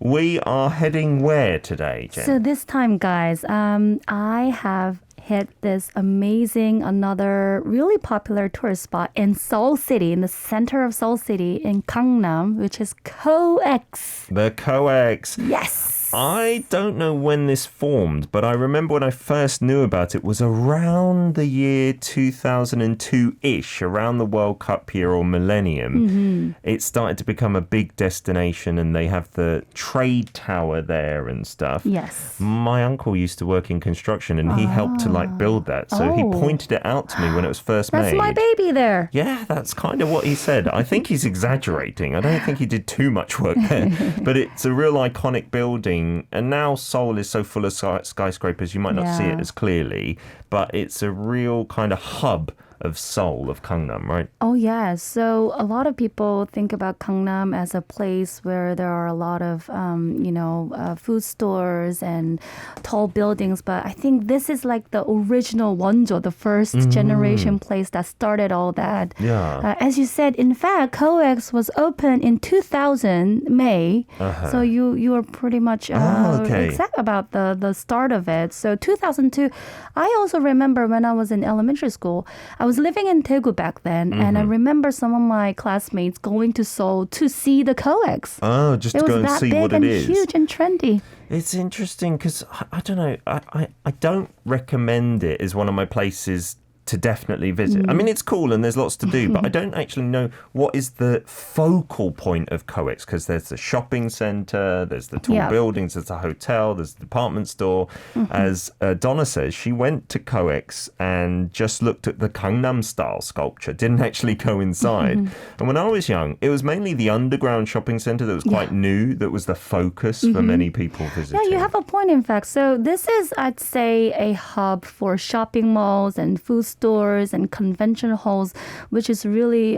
We are heading where today, Jen? So this time, guys, I have hit this amazing, another really popular tourist spot in Seoul City, in the center of Seoul City, in Gyeongnam, which is COEX. The COEX. Yes. I don't know when this formed, but I remember when I first knew about it was around the year 2002-ish, around the World Cup year or millennium. It started to become a big destination and they have the trade tower there and stuff. Yes. My uncle used to work in construction and he helped to build that. So he pointed it out to me when it was first made. That's my baby there. Yeah, that's kind of what he said. I think he's exaggerating. I don't think he did too much work there. But it's a real iconic building. And now Seoul is so full of skyscrapers, you might not see it as clearly. But it's a real kind of hub of Seoul, of Gyeongnam, right? Oh, yeah. So a lot of people think about Gyeongnam as a place where there are a lot of, food stores and tall buildings. But I think this is like the original Wonjo, the first generation place that started all that. Yeah. As you said, in fact, COEX was opened in 2000, May. So you were pretty much exact about the start of it. So 2002, I also remember when I was in elementary school, I was living in Daegu back then, and I remember some of my classmates going to Seoul to see the COEX. Oh, just to go and see what it is. It was that big and huge and trendy. It's interesting because, I don't know, I don't recommend it as one of my places to definitely visit. I mean, it's cool and there's lots to do, but I don't actually know what is the focal point of COEX, because there's the shopping centre, there's the tall buildings, there's a hotel, there's the department store. As Donna says, she went to COEX and just looked at the Gangnam style sculpture, didn't actually go inside. And when I was young, it was mainly the underground shopping centre that was quite new, that was the focus for many people visiting. Yeah, you have a point, in fact. So this is, I'd say, a hub for shopping malls and food stores and convention halls, which is really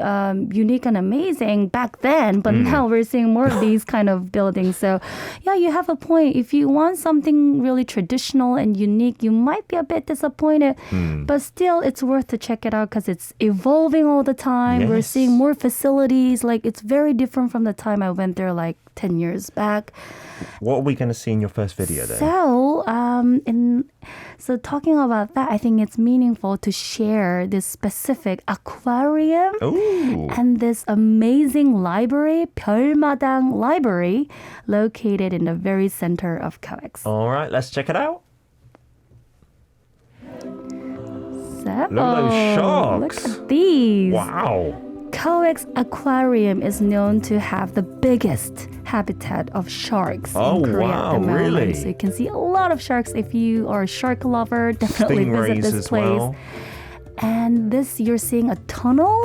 unique and amazing back then. But now we're seeing more of these kind of buildings. So yeah, you have a point. If you want something really traditional and unique, you might be a bit disappointed. But still, it's worth to check it out because it's evolving all the time. We're seeing more facilities. Like, it's very different from the time I went there like 10 years back. What are we going to see in your first video then? So talking about that, I think it's meaningful to share this specific aquarium and this amazing library, 별마당 Library, located in the very center of COEX. All right, let's check it out. So, Look at those sharks. Look at these. Wow. COEX Aquarium is known to have the biggest habitat of sharks in Korea at the moment. Really? So you can see a lot of sharks. If you are a shark lover, definitely Stingrays visit this place. Well. And this, you're seeing a tunnel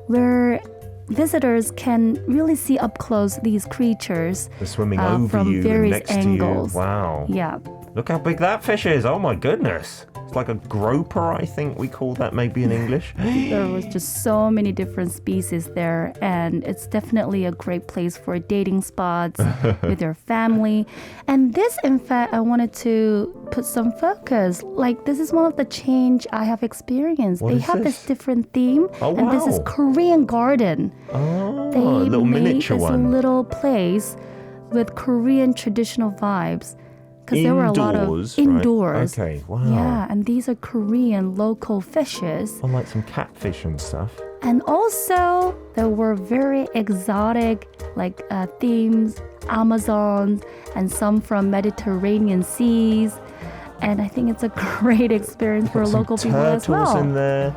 where visitors can really see up close these creatures. They're swimming over from you various and next angles. to you. Wow. Yeah. Look how big that fish is. Oh my goodness. It's like a groper, I think we call that maybe in English. There was just so many different species there, and it's definitely a great place for dating spots with your family. And this, in fact, I wanted to put some focus. Like, this is one of the change I have experienced. They have this different theme, and this is Korean garden. Oh, they a little miniature this one. Little place with Korean traditional vibes. Because there were a lot of indoors. Right? Okay, wow. Yeah, and these are Korean local fishes. Like some catfish and stuff. And also, there were very exotic themes, Amazons, and some from Mediterranean seas. And I think it's a great experience for local people as well. Turtles in there.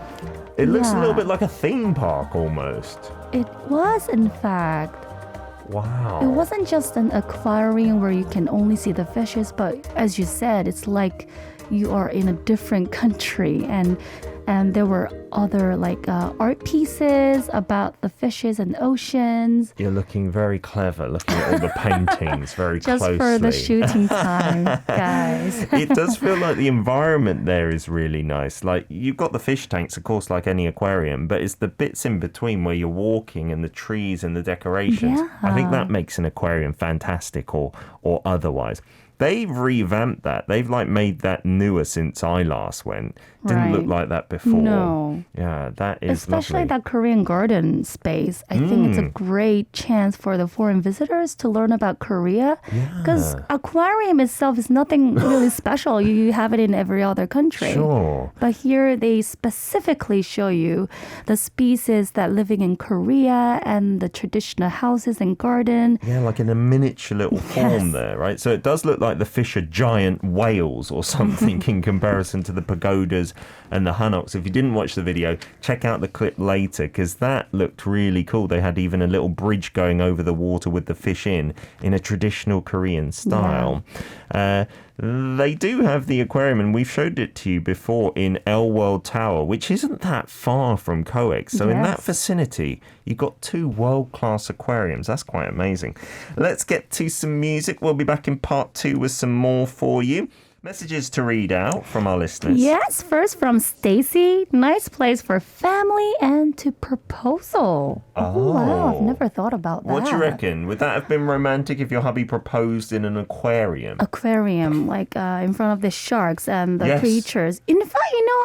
It looks a little bit like a theme park almost. It was, in fact. Wow. It wasn't just an aquarium where you can only see the fishes, but as you said, it's like you are in a different country. And there were other art pieces about the fishes and oceans. You're looking very clever, looking at all the paintings very just closely. Just for the shooting time, guys. It does feel like the environment there is really nice. Like, you've got the fish tanks, of course, like any aquarium, but it's the bits in between where you're walking and the trees and the decorations. Yeah. I think that makes an aquarium fantastic or otherwise. They've revamped that. They've made that newer since I last went. Didn't look like that before. No. Yeah, that is Especially lovely. that Korean garden space. I think it's a great chance for the foreign visitors to learn about Korea. Because aquarium itself is nothing really special. You have it in every other country. Sure. But here they specifically show you the species that living in Korea and the traditional houses and garden. Yeah, like in a miniature little form there, right? So it does look like the fish are giant whales or something in comparison to the pagodas and the hunnocks. If you didn't watch the video, check out the clip later because that looked really cool. They had even a little bridge going over the water with the fish in a traditional Korean style. They do have the aquarium, and we've showed it to you before in L World Tower, which isn't that far from COEX. So in that vicinity, you've got 2 world-class aquariums. That's quite amazing. Let's get to some music. We'll be back in part 2 with some more for you. Messages to read out from our listeners. Yes, first from Stacy. Nice place for family and to proposal. Oh, wow. I've never thought about that. What do you reckon? Would that have been romantic if your hubby proposed in an aquarium? Aquarium, like in front of the sharks and the Yes. creatures. In fact,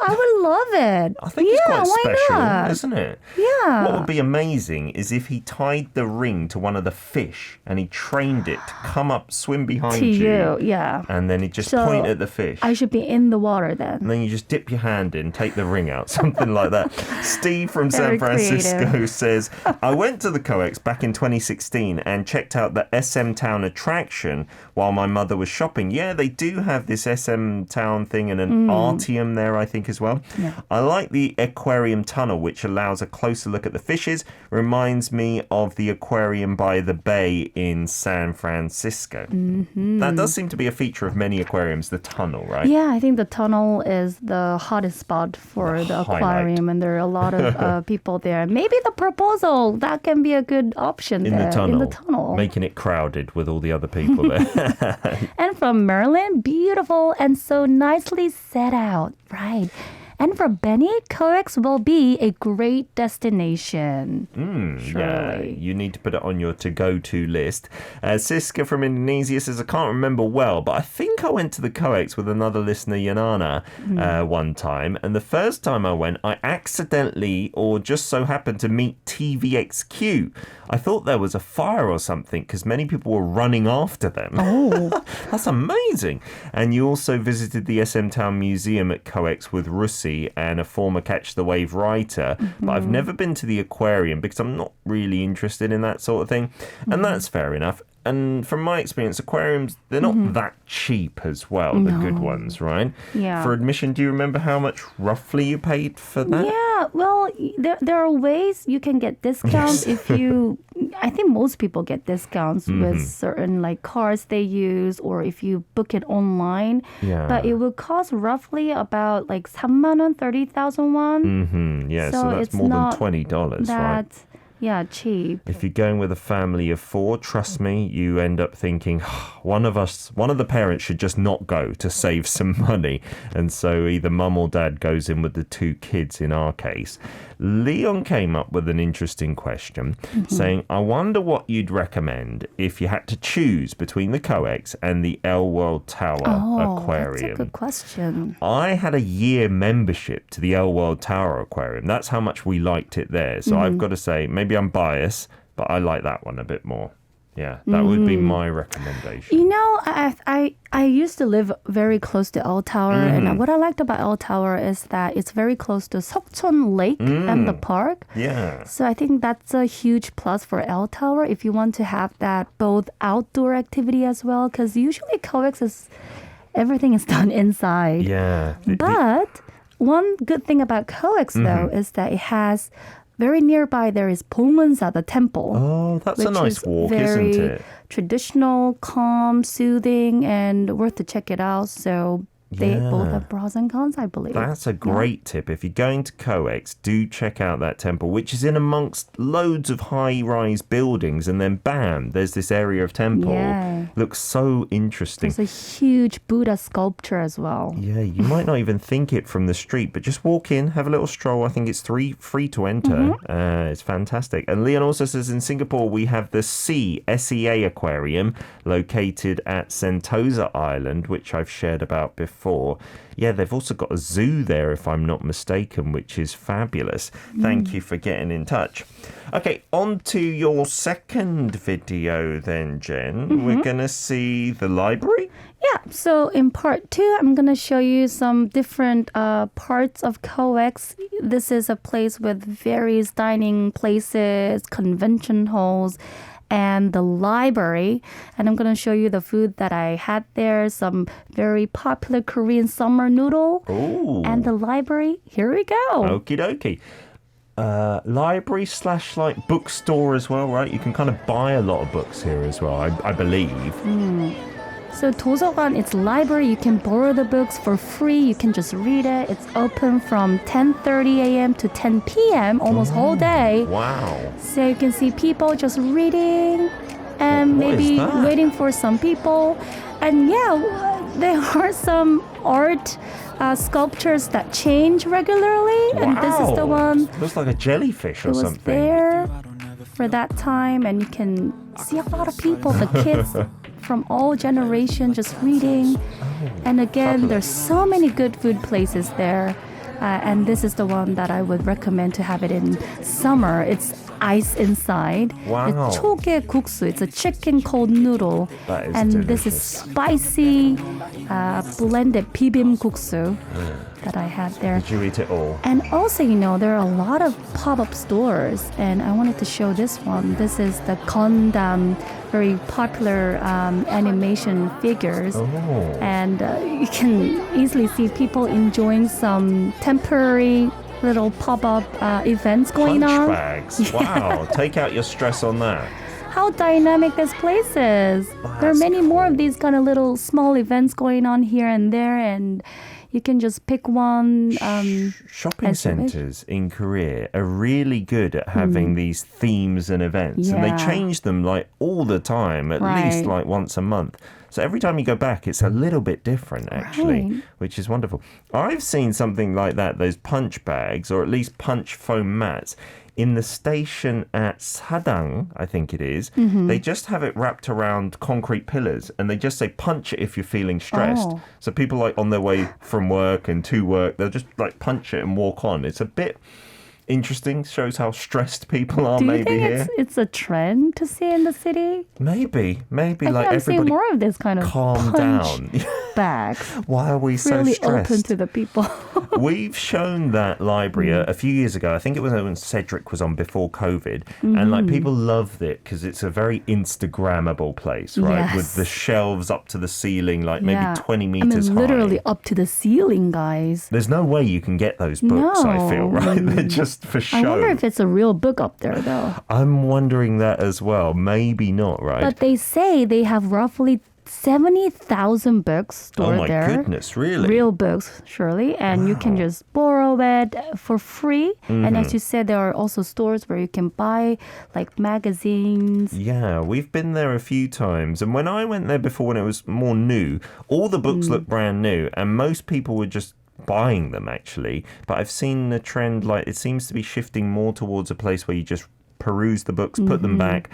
I would love it. I think it's quite why special, not? isn't it? Yeah. What would be amazing is if he tied the ring to one of the fish and he trained it to come up, swim behind To you. you, yeah. And then he'd just So, point at the fish. I should be in the water then. And then you just dip your hand in, take the ring out, something like that. Steve from Very San Francisco creative. says, I went to the COEX back in 2016 and checked out the SM Town attraction while my mother was shopping. Yeah, they do have this SM Town thing and an Artium there, I think, as well. Yeah. I like the aquarium tunnel, which allows a closer look at the fishes. Reminds me of the aquarium by the bay in San Francisco. That does seem to be a feature of many aquariums, the tunnel, right? Yeah, I think the tunnel is the hottest spot for the aquarium, and there are a lot of people there. Maybe the proposal, that can be a good option In there. the tunnel. In the tunnel. Making it crowded with all the other people there. And from Maryland, beautiful and so nicely set out. Right. And for Benny, COEX will be a great destination. Yeah, Surely. you need to put it on your to-go-to list. Siska from Indonesia says, I can't remember well, but I think I went to the COEX with another listener, Yanana, one time. And the first time I went, I accidentally or just so happened to meet TVXQ. I thought there was a fire or something because many people were running after them. Oh. That's amazing. And you also visited the SM Town Museum at COEX with Russi and a former Catch the Wave writer. But I've never been to the aquarium because I'm not really interested in that sort of thing. And that's fair enough. And from my experience, aquariums, they're not that cheap as well, the good ones, right? Yeah. For admission, do you remember how much roughly you paid for that? Yeah, well, there are ways you can get discounts if you. I think most people get discounts with certain like cards they use, or if you book it online. Yeah. But it will cost roughly about like 3만 원, 30,000 won. Yeah, So so that's it's more than not $20, right? That, yeah, cheap. If you're going with a family of 4, trust me, you end up thinking one of the parents should just not go to save some money. And so either mum or dad goes in with the 2 kids in our case. Leon came up with an interesting question saying, I wonder what you'd recommend if you had to choose between the COEX and the L World Tower Aquarium. That's a good question. I had a year membership to the L World Tower Aquarium. That's how much we liked it there. So I've got to say, maybe I'm biased, but I like that one a bit more. Yeah, that would be my recommendation. You know, I used to live very close to L Tower, and what I liked about L Tower is that it's very close to Seokcheon Lake and the park. Yeah. So I think that's a huge plus for L Tower if you want to have that both outdoor activity as well, because usually COEX is everything is done inside. Yeah. But one good thing about COEX though is that it has very nearby there is Bongwonsa, the temple. Oh, that's a which nice is walk, very isn't it? Traditional, calm, soothing, and worth to check it out. So they both have pros and cons, I believe. That's a great tip. If you're going to COEX, do check out that temple, which is in amongst loads of high-rise buildings. And then, bam, there's this area of temple. Yeah. Looks so interesting. There's a huge Buddha sculpture as well. Yeah, you might not even think it from the street, but just walk in, have a little stroll. I think it's free to enter. It's fantastic. And Leon also says in Singapore, we have the SEA Aquarium located at Sentosa Island, which I've shared about before. before. Yeah, they've also got a zoo there, if I'm not mistaken, which is fabulous. Thank you for getting in touch. Okay, on to your second video then, Jen. We're going to see the library. Yeah, so in part 2, I'm going to show you some different parts of COEX. This is a place with various dining places, convention halls, and the library. And I'm going to show you the food that I had there, some very popular Korean summer noodle, Ooh. and the library. Here we go. Okie dokie. Library / like bookstore as well, right? You can kind of buy a lot of books here as well, I believe. So 도서관, it's library. You can borrow the books for free. You can just read it. It's open from 10:30 a.m. to 10 p.m. almost whole day. Wow. So you can see people just reading and What is maybe that? waiting for some people. And yeah, there are some art sculptures that change regularly. And this is the one. Looks like a jellyfish or It was something. there for that time, and you can see a lot of people, the kids from all generations just reading. And again, there's so many good food places there. And this is the one that I would recommend to have it in summer. It's ice inside. Wow. It's choge guksu. It's a chicken cold noodle. That is and delicious. this is spicy blended bibim guksu that I had there. Did you eat it all? And also, there are a lot of pop-up stores, and I wanted to show this one. This is the Gyeongnam, very popular animation figures. Oh. And you can easily see people enjoying some temporary little pop-up events going Punch on. bags. Wow. Take out your stress on that. How dynamic this place is. There are That's many more of cool. these kind of little small events going on here and there, and you can just pick one. Shopping as you wish. centres in Korea are really good at having these themes and events. And they Yeah. change them like all the time, at least Right. like once a month. So every time you go back, it's a little bit different, actually, Right. which is wonderful. I've seen something like that, those punch bags, or at least punch foam mats, in the station at Sadang, I think it is. They just have it wrapped around concrete pillars, and they just say punch it if you're feeling stressed. Oh. So people like on their way from work and to work, they'll just like punch it and walk on. It's a bit interesting, shows how stressed people are Do you maybe think here. it's a trend to see in the city? Maybe I like think I'm seeing everybody more of this kind of calm punch down. bags. Why are we so Really stressed? open to the people. We've shown that library a few years ago. I think it was when Cedric was on before COVID. And like people loved it because it's a very Instagrammable place, right? Yes. With the shelves up to the ceiling, like maybe Yeah. 20 meters literally high. up to the ceiling, guys. There's no way you can get those books, I feel, No. right? They're just for I wonder show. if it's a real book up there, though. I'm wondering that as well. Maybe not, right? But they say they have roughly 70,000 books Oh stored my there. goodness, really? Real books, surely. And you can just borrow it for free. And as you said, there are also stores where you can buy like magazines. Yeah, we've been there a few times. And when I went there before, when it was more new, all the books looked brand new. And most people were just buying them, actually. But I've seen the trend, like, it seems to be shifting more towards a place where you just peruse the books, put them back.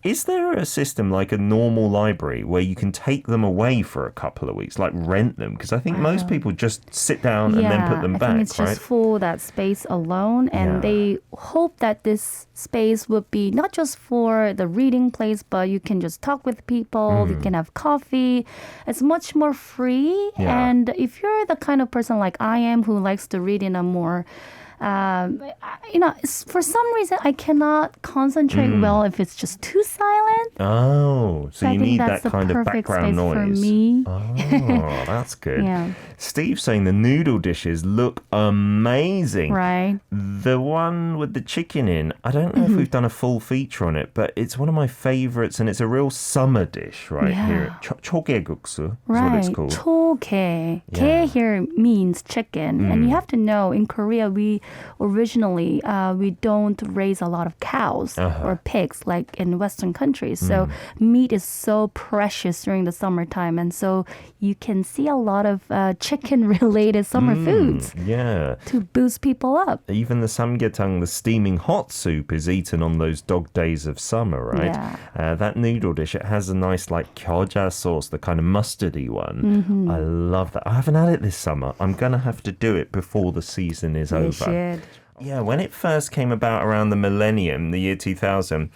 Is there a system like a normal library where you can take them away for a couple of weeks, like rent them? Because I think most people just sit down and then put them I back, think it's right? just for that space alone. And Yeah. they hope that this space would be not just for the reading place, but you can just talk with people, you can have coffee. It's much more free. Yeah. And if you're the kind of person like I am who likes to read in a more for some reason I cannot concentrate well if it's just too silent. Oh, so I you think need that's that the kind of perfect background space noise. for me. Oh, that's good. Yeah. Steve's saying the noodle dishes look amazing. Right. The one with the chicken in, I don't know if we've done a full feature on it, but it's one of my favorites and it's a real summer dish right Yeah. here. 초계국수 is Right. what it's called. 초게. Yeah. 게 here means chicken. And you have to know, in Korea, we originally we don't raise a lot of cows or pigs like in Western countries. So meat is so precious during the summertime. And so you can see a lot of chicken-related summer foods to boost people up. Even the samgyetang, the steaming hot soup, is eaten on those dog days of summer, right? Yeah. That noodle dish, it has a nice like gyeoja sauce, the kind of mustardy one. I love that. I haven't had it this summer. I'm going to have to do it before the season is over. You should. Yeah, when it first came about around the millennium, the year 2000,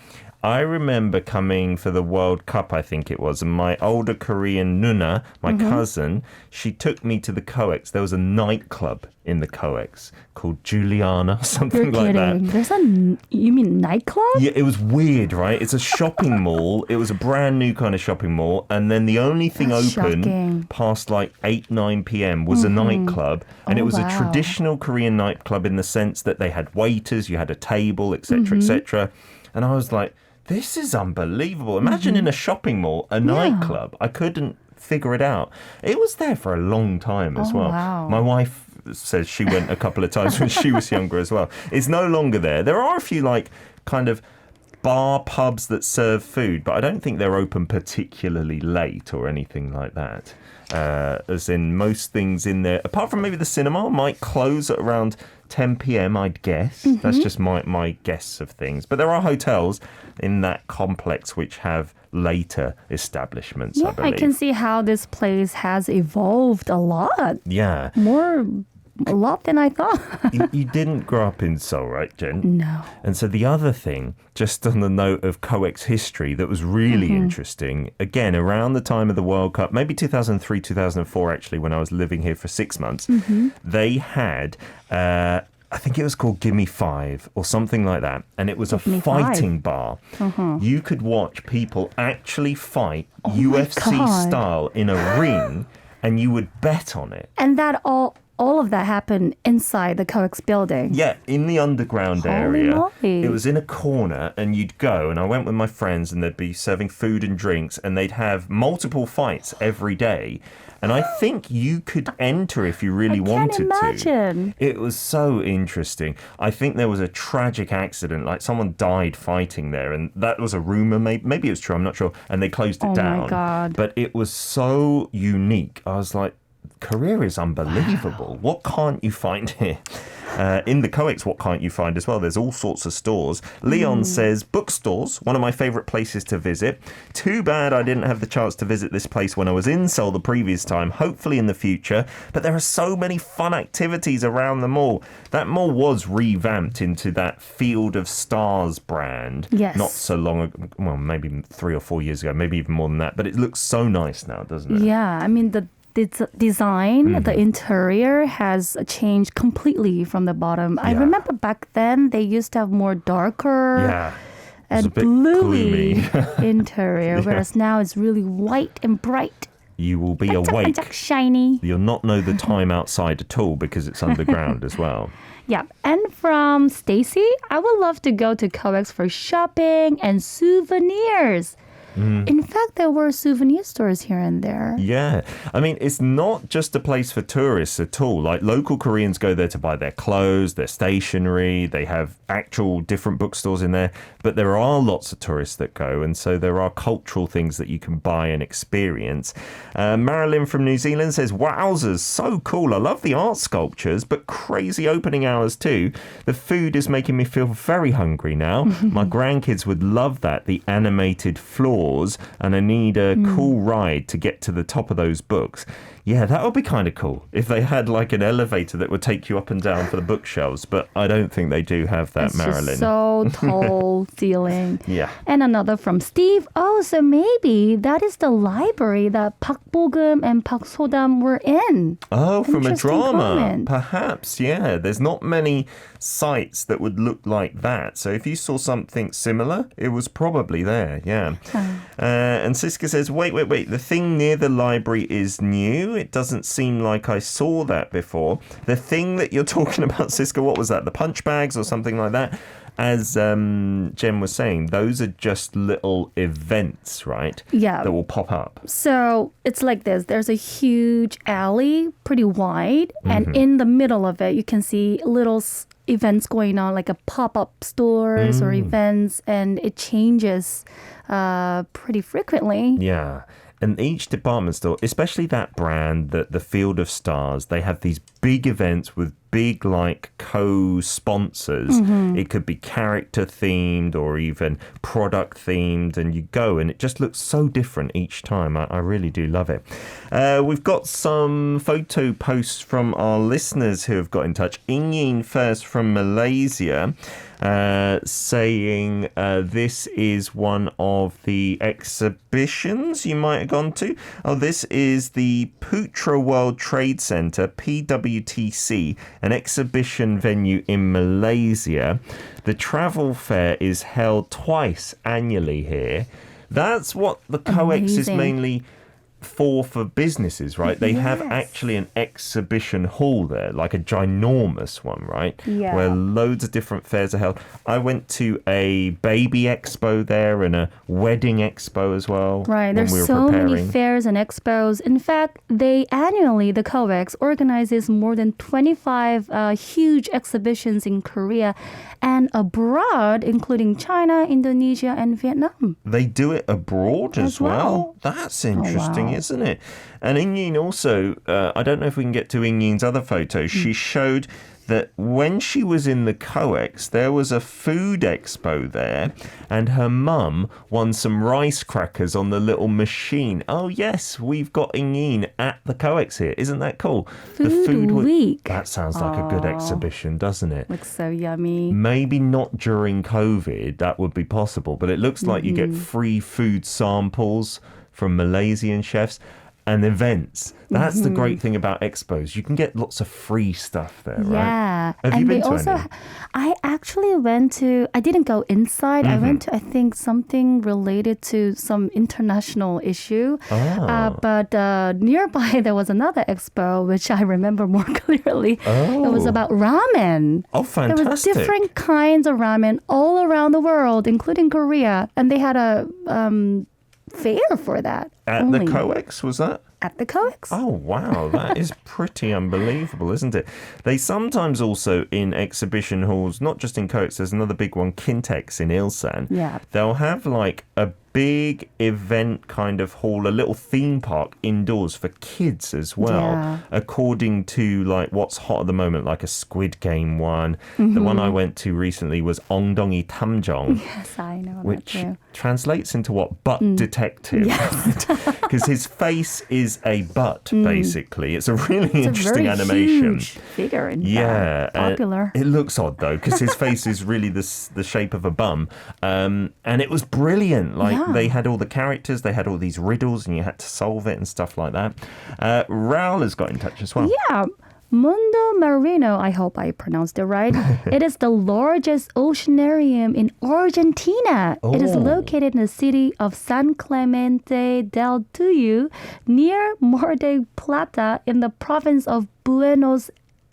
I remember coming for the World Cup, I think it was, and my older Korean Nuna, my cousin, she took me to the COEX. There was a nightclub in the COEX called Juliana, something You're like kidding. that. There's you mean nightclub? Yeah, it was weird, right? It's a shopping mall. It was a brand new kind of shopping mall. And then the only thing That's open shocking. past like 8, 9 p.m. was a nightclub. And it was a wow. traditional Korean nightclub in the sense that they had waiters, you had a table, etc., etc. And I was like, this is unbelievable. Imagine in a shopping mall, a nightclub. I couldn't figure it out. It was there for a long time as well. Wow. My wife says she went a couple of times when she was younger as well. It's no longer there. There are a few like kind of bar pubs that serve food, but I don't think they're open particularly late or anything like that. As in most things in there, apart from maybe the cinema, might close at around 10 p.m, I'd guess. That's just my guess of things. But there are hotels in that complex which have later establishments, I Yeah, I believe. can see how this place has evolved a lot. Yeah. A lot than I thought. You didn't grow up in Seoul, right, Jen? No. And so the other thing, just on the note of COEX history that was really interesting, again, around the time of the World Cup, maybe 2003, 2004, actually, when I was living here for 6 months, they had, I think it was called Gimme 5 or something like that. And it was a Gimme fighting bar. You could watch people actually fight UFC God. style in a ring, and you would bet on it. And that all of that happened inside the COEX building. Yeah, in the underground Holy area. moly. It was in a corner, and you'd go, and I went with my friends, and they'd be serving food and drinks, and they'd have multiple fights every day. And I think you could enter if you really wanted Can't imagine. to. It was so interesting. I think there was a tragic accident, like someone died fighting there, and that was a rumor. Maybe it was true, I'm not sure. And they closed it down. Oh my God. But it was so unique. I was like, Korea is unbelievable. What can't you find here? In the COEX, what can't you find as well? There's all sorts of stores. Leon says, bookstores, one of my favorite places to visit. Too bad I didn't have the chance to visit this place when I was in Seoul the previous time, hopefully in the future. But there are so many fun activities around the mall. That mall was revamped into that Field of Stars brand. Yes. Not so long ago, well, maybe 3 or 4 years ago, maybe even more than that. But it looks so nice now, doesn't it? Yeah, I mean, the design, the interior has changed completely from the bottom. I remember back then they used to have more darker Yeah. It was a and bit bluey gloomy. interior, whereas now it's really white and bright. You will be awake. Banyak, shiny. You'll not know the time outside at all because it's underground as well. Yeah, and from Stacy, I would love to go to COEX for shopping and souvenirs. In fact, there were souvenir stores here and there. Yeah. I mean, it's not just a place for tourists at all. Like, local Koreans go there to buy their clothes, their stationery. They have actual different bookstores in there. But there are lots of tourists that go. And so there are cultural things that you can buy and experience. Marilyn from New Zealand says, wowzers, so cool. I love the art sculptures, but crazy opening hours too. The food is making me feel very hungry now. My grandkids would love that. The animated floor. And I need a cool ride to get to the top of those books. Yeah, that would be kind of cool if they had like an elevator that would take you up and down for the bookshelves. But I don't think they do have that, It's Marilyn. just so tall ceiling. Yeah. And another from Steve. Oh, so maybe that is the library that Park Bo-gum and Park So-dam were in. Oh, from a Interesting drama. comment. Perhaps, yeah. There's not many sites that would look like that. So if you saw something similar, it was probably there, yeah. And Siska says, wait. The thing near the library is new. It doesn't seem like I saw that before. The thing that you're talking about, Siska, what was that? The punch bags or something like that? As Jen was saying, those are just little events, right? Yeah. That will pop up. So it's like this. There's a huge alley, pretty wide, and in the middle of it, you can see little events going on, like a pop-up stores or events, and it changes pretty frequently. Yeah. And each department store, especially that brand, the Field of Stars, they have these big events with big like co-sponsors. It could be character themed or even product themed, and you go and it just looks so different each time. I really do love it. We've got some photo posts from our listeners who have got in touch. Ingyin first from Malaysia. Saying this is one of the exhibitions you might have gone to. Oh, this is the Putra World Trade Center, PWTC, an exhibition venue in Malaysia. The travel fair is held twice annually here. That's what the COEX is mainly for businesses, right? They have actually an exhibition hall there, like a ginormous one, right? Yeah. Where loads of different fairs are held. I went to a baby expo there and a wedding expo as well. Right, there's so many fairs and expos. In fact, annually, the COEX organizes more than 25 huge exhibitions in Korea and abroad, including China, Indonesia, and Vietnam. They do it abroad as well? That's interesting, isn't it? And Ingyin also, I don't know if we can get to Ingyin's other photos, she showed that when she was in the COEX, there was a food expo there, and her mum won some rice crackers on the little machine. Oh, yes, we've got Ingyin at the COEX here. Isn't that cool? Food Week. That sounds like a good exhibition, doesn't it? Looks so yummy. Maybe not during COVID, that would be possible, but it looks like you get free food samples from Malaysian chefs. And events. That's the great thing about expos. You can get lots of free stuff there, right? Yeah. Have you been to any? I actually went to, I didn't go inside. I went to, I think, something related to some international issue. But nearby, there was another expo, which I remember more clearly. It was about ramen. Oh, fantastic. There were different kinds of ramen all around the world, including Korea. And they had a fair for that. At the COEX, was that? At the COEX. Oh, wow. That is pretty unbelievable, isn't it? They sometimes also, in exhibition halls, not just in COEX, there's another big one, Kintex in Ilsan. Yeah. They'll have like a big event kind of hall, a little theme park indoors for kids as well, according to like what's hot at the moment, like a Squid Game one. The one I went to recently was ongdongi Tamjong. Yes, I know which that too. translates into what? Butt detective. Because his face is a butt, basically. It's a really interesting animation. Huge figure, in fact. Popular. It looks odd though, because his face is really the shape of a bum. And it was brilliant. Like they had all the characters, they had all these riddles, and you had to solve it and stuff like that. Raul has got in touch as well. Yeah. Mundo Marino, I hope I pronounced it right. It is the largest oceanarium in Argentina. It is located in the city of San Clemente del Tuyo, near Mar del Plata in the province of Buenos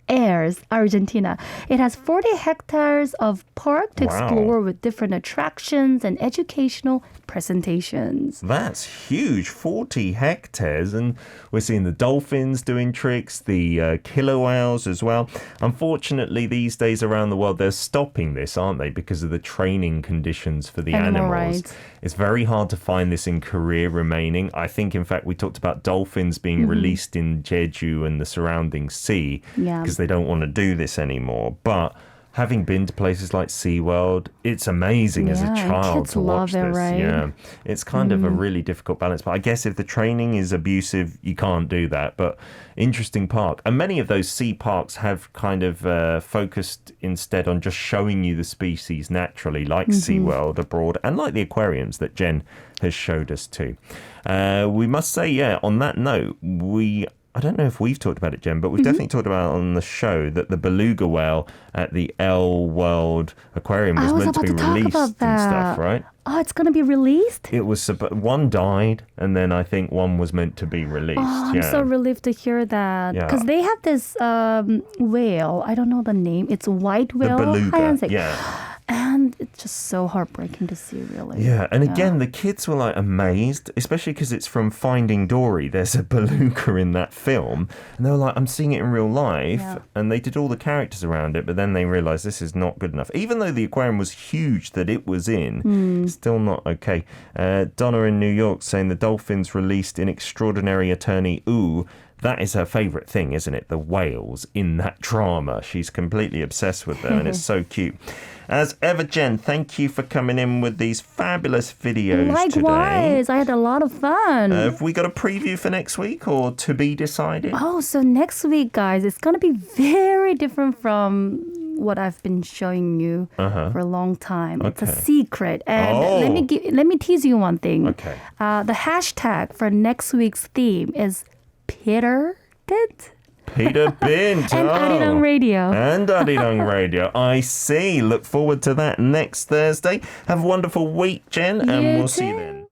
Aires, Argentina. It has 40 hectares of park to explore with different attractions and educational presentations. That's huge, 40 hectares, and we're seeing the dolphins doing tricks, the killer whales as well. Unfortunately, these days around the world, they're stopping this, aren't they, because of the training conditions for the animals. Right. It's very hard to find this in Korea remaining. I think, in fact, we talked about dolphins being released in Jeju and the surrounding sea because they don't want to do this anymore. But having been to places like SeaWorld, it's amazing as a child to watch this. Right? Yeah, it's kind of a really difficult balance. But I guess if the training is abusive, you can't do that. But interesting park. And many of those sea parks have kind of focused instead on just showing you the species naturally, like SeaWorld abroad and like the aquariums that Jen has showed us too. We must say, on that note, I don't know if we've talked about it, Jen, but we've definitely talked about it on the show that the beluga whale at the L World Aquarium was meant to be released and stuff, right? Oh, it's going to be released? It was one died, and then I think one was meant to be released. Oh, I'm so relieved to hear that. Because they have this whale, I don't know the name. It's white whale. The beluga, And it's just so heartbreaking to see, really. Yeah, and again, the kids were like amazed, especially because it's from Finding Dory. There's a beluga in that film, and they were like, I'm seeing it in real life, and they did all the characters around it, but then they realised this is not good enough. Even though the aquarium was huge that it was in, still not okay. Donna in New York saying the dolphins released in Extraordinary Attorney Ooh. That is her favourite thing, isn't it? The whales in that drama. She's completely obsessed with them, and it's so cute. As ever, Jen, thank you for coming in with these fabulous videos today. Likewise, I had a lot of fun. Have we got a preview for next week or to be decided? Oh, so next week, guys, it's going to be very different from what I've been showing you for a long time. It's a secret. And let me tease you one thing. Okay. The hashtag for next week's theme is Peter Bint. Peter Bint. And ARIRANG Radio. And ARIRANG Radio. I see. Look forward to that next Thursday. Have a wonderful week, Jen, and we'll see you then.